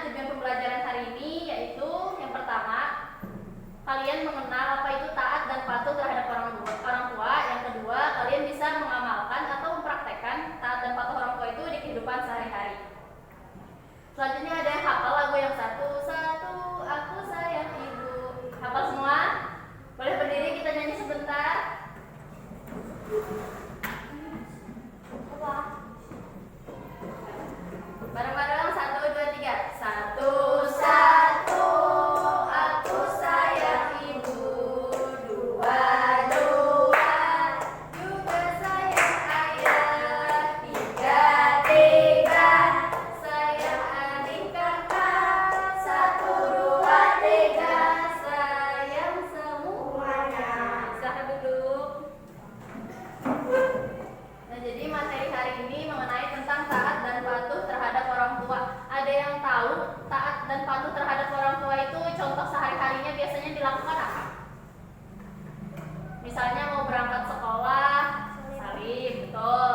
tujuan pembelajaran hari ini yaitu yang pertama, kalian mengenal apa itu taat dan patuh terhadap orang tua. Yang kedua, kalian bisa mengamalkan atau mempraktekkan taat dan patuh orang tua itu di kehidupan sehari-hari. Selanjutnya ada yang hafal lagu yang satu, aku sayang ibu. Hafal semua? Boleh berdiri, kita nyanyi sebentar. Bareng-bareng, 1, 2, 3. Satu, aku sayang ibu. Dua, juga sayang ayah. Tiga, sayang adik kakak. 1, 2, 3, sayang semuanya. Silahkan duduk. Nah, jadi materi hari ini mengenai tentang taat dan patuh terhadap orang tua. Ada yang tahu taat dan patuh terhadap orang tua itu contoh sehari-harinya biasanya dilakukan apa? Misalnya mau berangkat sekolah, salib, betul.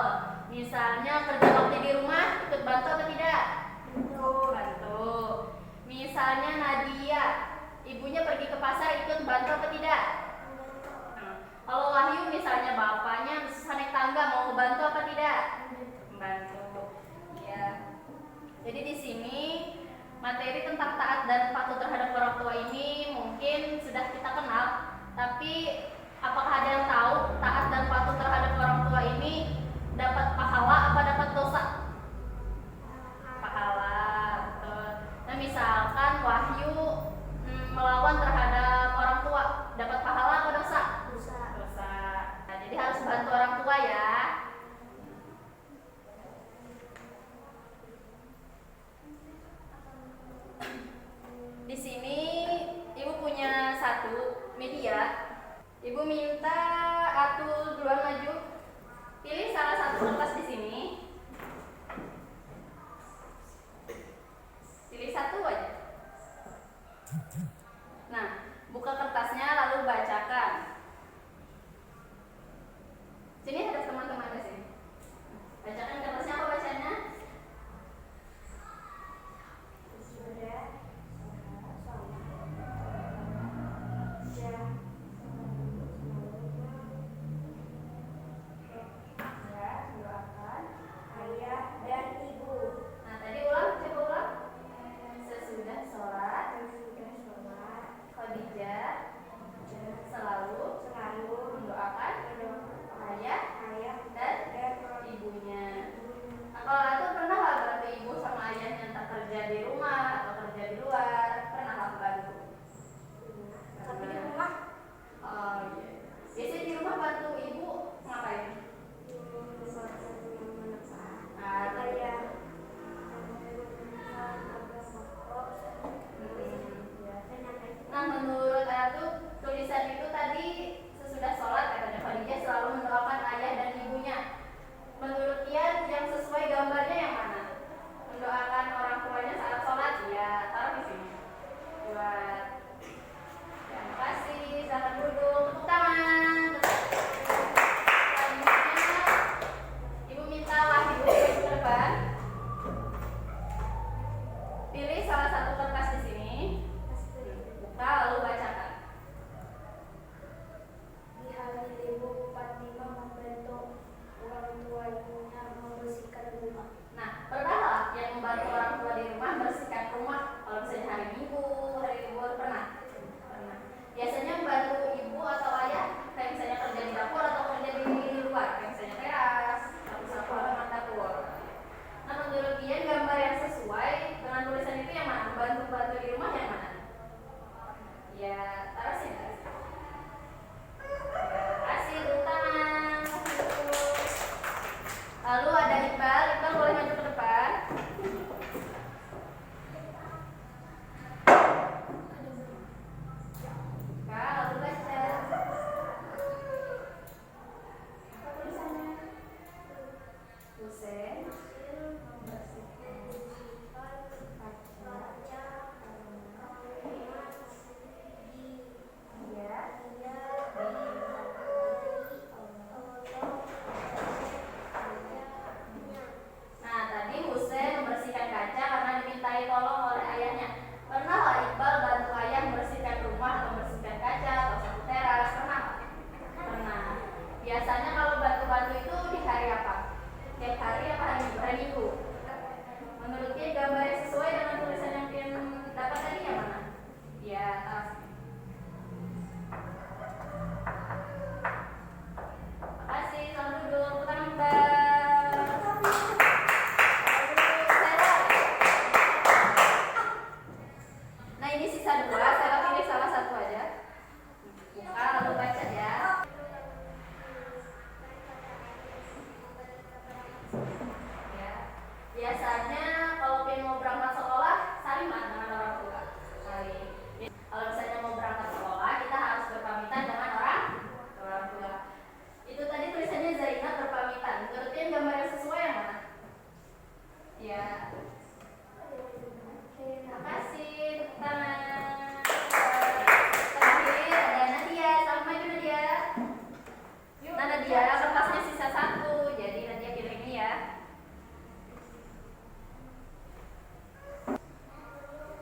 Misalnya kerja bakti di rumah, ikut bantu atau tidak? Bantu. Misalnya Nadia, ibunya pergi ke pasar, ikut bantu atau tidak? Kalau Wahyu misalnya bapaknya bisa naik tangga, mau ngebantu apa tidak? Membantu. Ya. Jadi di sini materi tentang taat dan patuh terhadap orang tua ini mungkin sudah kita kenal, tapi apakah ada yang tahu taat dan patuh terhadap orang tua ini dapat pahala apa dapat dosa? Pahala. Betul. Nah, misalkan Wahyu melawan terhadap orang tua, dapat pahala apa dosa? Dosa. Nah, jadi harus bantu orang tua ya. Di sini Ibu punya satu media. Ibu minta Atul duluan maju. Pilih salah satu kertas di sini. Pilih satu aja. Nah, buka kertasnya lalu bacakan. Sini ada teman-teman di sini. Bacakan kertasnya, apa bacanya? sisa 2, saya pilih salah satu aja. Buka lalu baca ya. Ya. Biasanya kalau pengen mau berangkat sekolah, saling dengan orang tua. Saling. Kalau misalnya mau berangkat sekolah, kita harus berpamitan dengan orang tua. Itu tadi tulisannya Zainab berpamitan. Menurut kalian gambar yang sesuai yang mana? Ya. Terima kasih. Tepuk tangan. Terakhir ada Nadia. Salam maju Nadia. Nah Nadia, kertasnya sisa 1. Jadi Nadia pilih ini ya.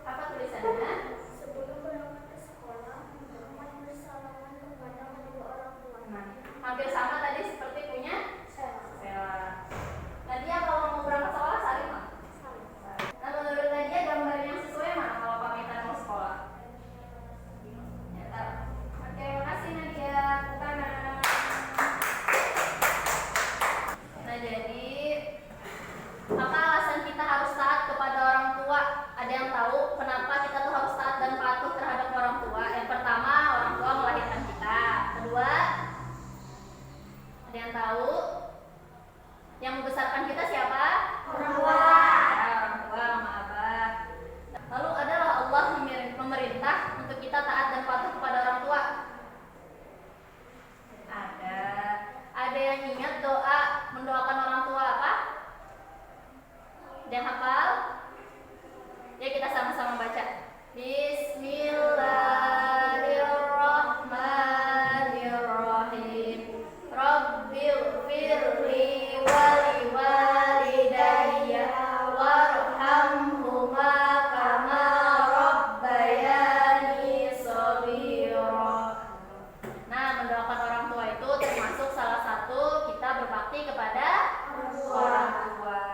Apa tulisannya? Sebelum berangkat ke sekolah, Muhammad bersalaman kepada kedua orang tua. Hampir sama tadi seperti punya Saya Sela. Nadia kalau mau berangkat sekolah saling mah? Nah menurut Nadia gambar yang sesuai mana kalau pamitan mau sekolah? Ya, oke, makasih Nadia. Tepuk tangan. Nah jadi apa alasan kita harus taat kepada orang tua? Ada yang tahu kenapa kita tuh harus taat dan patuh terhadap orang tua? Yang pertama, orang tua melahirkan kita. Kedua, ada yang tahu? Yang membesarkan kita siapa? Orang tua. Ya, orang tua, mama abah. Lalu adalah Allah memerintah untuk kita taat dan patuh kepada orang tua. Ada. Ada yang ingat doa mendoakan orang tua apa? Dan hafal? Ya kita sama-sama baca. Bismillahirrahmanirrahim. Rabbil firli wali walidayya warhamhuma kama rabbayani shaghira. Nah, mendoakan orang tua itu termasuk salah satu kita berbakti kepada orang tua.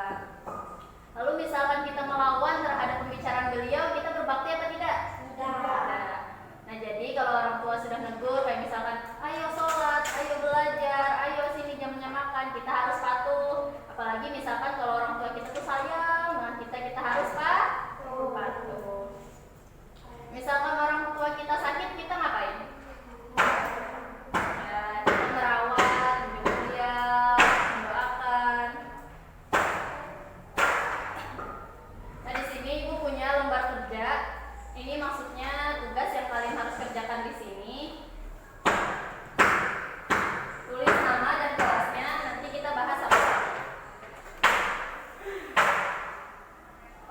Lalu misalkan kita melawan terhadap pembicaraan beliau, kita berbakti apa tidak? Tidak. Nah jadi kalau orang tua sudah negur, kayak misalkan, ayo sholat, ayo belajar, ayo sini jamnya makan, kita harus patuh. Apalagi misalkan kalau orang tua kita tuh sayang dengan kita harus patuh. Misalkan orang tua kita sakit, kita ngapain? Ya, kita merawat, menjenguk dia, mendoakan. Nah di sini ibu punya lembar kerja. Ini maksudnya tugas yang kalian harus kerjakan di sini. Tulis nama dan kelasnya. Nanti kita bahas apa-apa.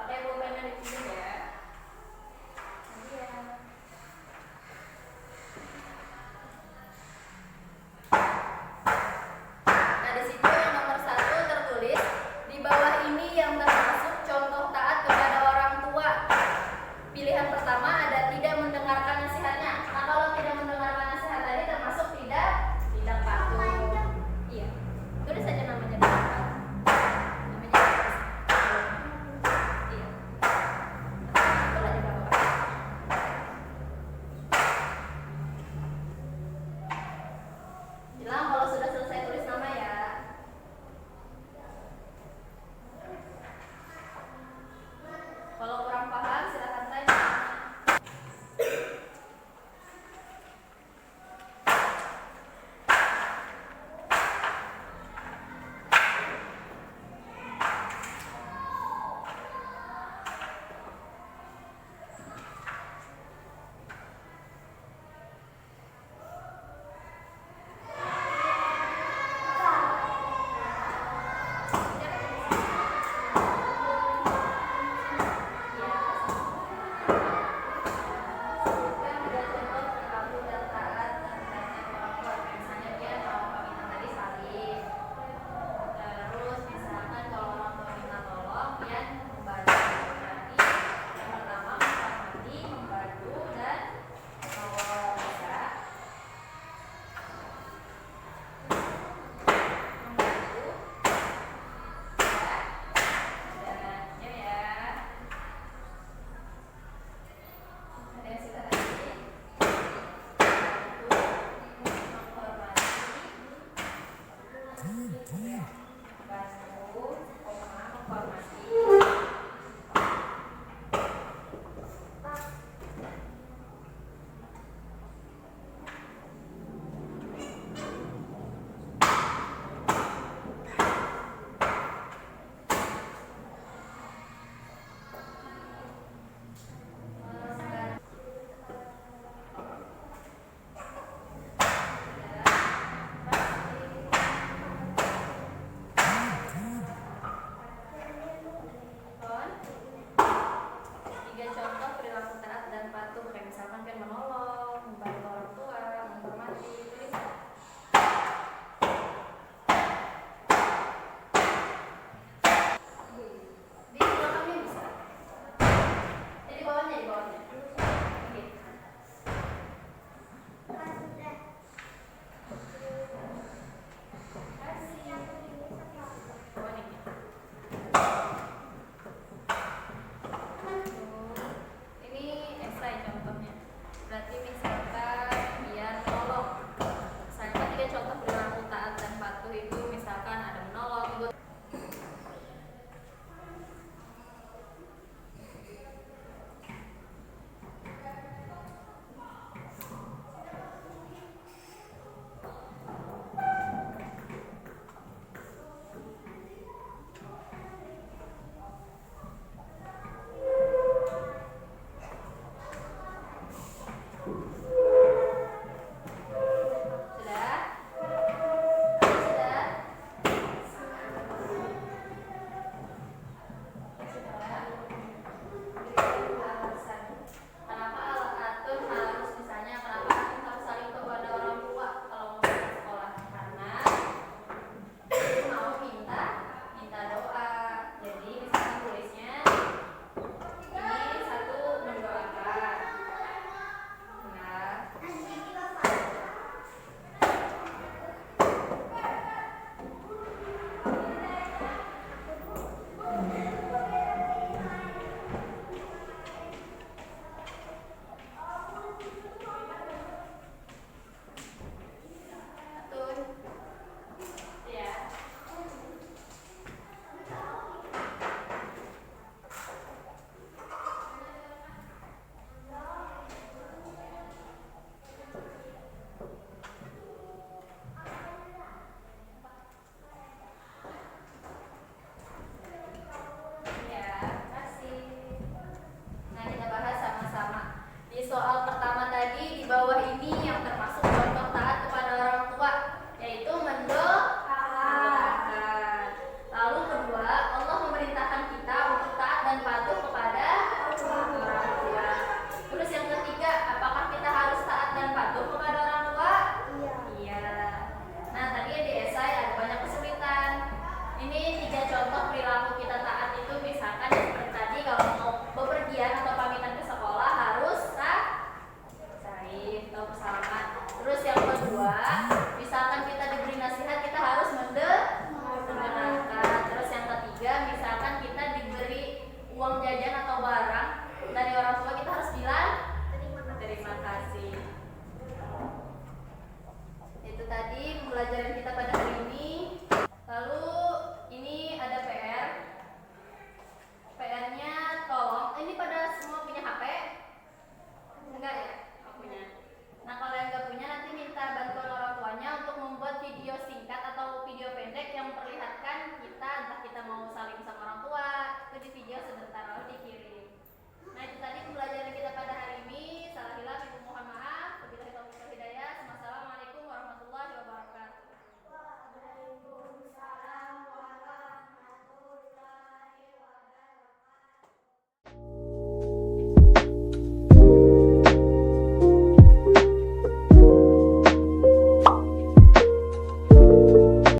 Pakai pulpennya di sini ya. Nah di situ yang nomor 1 tertulis di bawah ini yang termasuk contoh taat kepada orang tua. Pilihan pertama